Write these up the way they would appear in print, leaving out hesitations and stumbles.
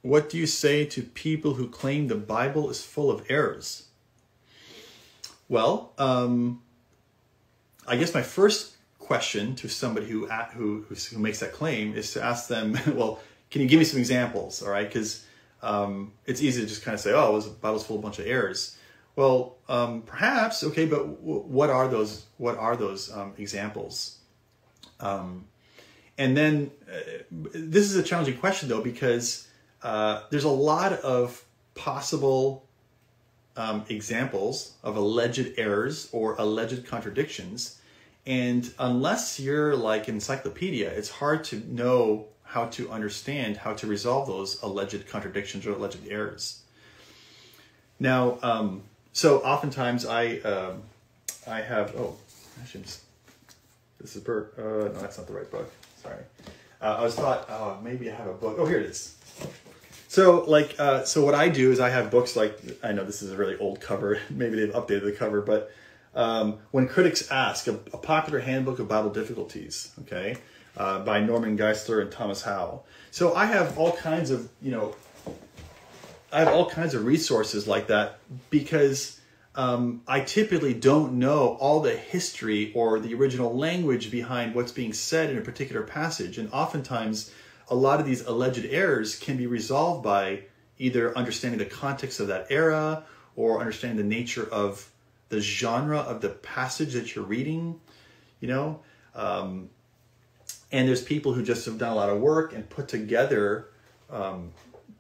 what do you say to people who claim the Bible is full of errors? Well, I guess my first question to somebody who makes that claim is to ask them, well, can you give me some examples? All right, because it's easy to just kind of say, oh, the Bible's full of a bunch of errors. Well, perhaps, okay, but what are those? What are those examples? And then this is a challenging question, though, because there's a lot of possible examples of alleged errors or alleged contradictions. And unless you're like an encyclopedia, it's hard to know how to understand, how to resolve those alleged contradictions or alleged errors. Now, so oftentimes I have, oh, actually, this is Bert. No, that's not the right book. Sorry. I was thought, oh, maybe I have a book. Oh, here it is. So like, so what I do is I have books like, I know this is a really old cover. Maybe they've updated the cover, but When Critics Ask, a popular handbook of Bible difficulties, okay, by Norman Geisler and Thomas Howe. So I have all kinds of, I have all kinds of resources like that because I typically don't know all the history or the original language behind what's being said in a particular passage. And oftentimes, a lot of these alleged errors can be resolved by either understanding the context of that era or understanding the nature of the genre of the passage that you're reading, And there's people who just have done a lot of work and put together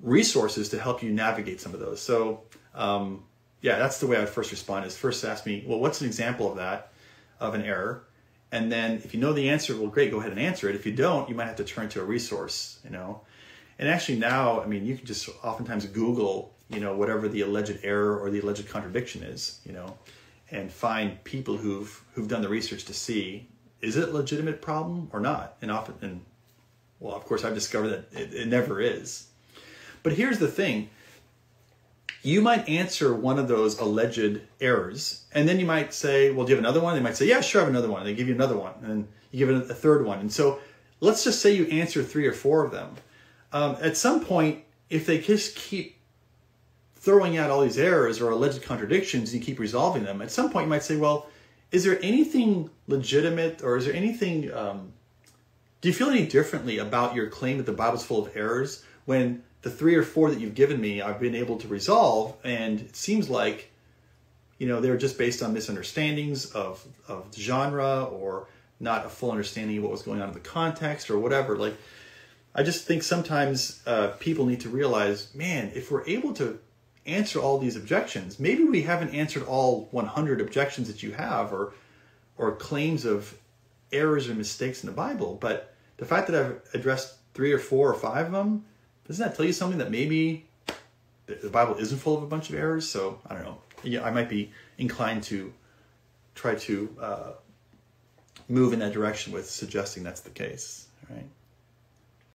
resources to help you navigate some of those. So, yeah, that's the way I would first respond, is first ask me, well, what's an example of that, of an error? And then if you know the answer, well, great, go ahead and answer it. If you don't, you might have to turn to a resource, And actually now, I mean, you can just oftentimes Google, whatever the alleged error or the alleged contradiction is, and find people who've done the research to see, is it a legitimate problem or not? And well, of course, I've discovered that it never is. But here's the thing. You might answer one of those alleged errors, and then you might say, well, do you have another one? They might say, yeah, sure, I have another one. And they give you another one, and you give it a third one. And so let's just say you answer 3 or 4 of them. At some point, if they just keep throwing out all these errors or alleged contradictions and you keep resolving them, at some point you might say, well, is there anything legitimate, or is there anything, do you feel any differently about your claim that the Bible's full of errors when the 3 or 4 that you've given me I've been able to resolve, and it seems like, they're just based on misunderstandings of genre or not a full understanding of what was going on in the context or whatever. Like, I just think sometimes people need to realize, man, if we're able to answer all these objections, maybe we haven't answered all 100 objections that you have or claims of errors or mistakes in the Bible, but the fact that I've addressed 3 or 4 or 5 of them, doesn't that tell you something that maybe the Bible isn't full of a bunch of errors? So I don't know. Yeah, I might be inclined to try to move in that direction with suggesting that's the case. All right.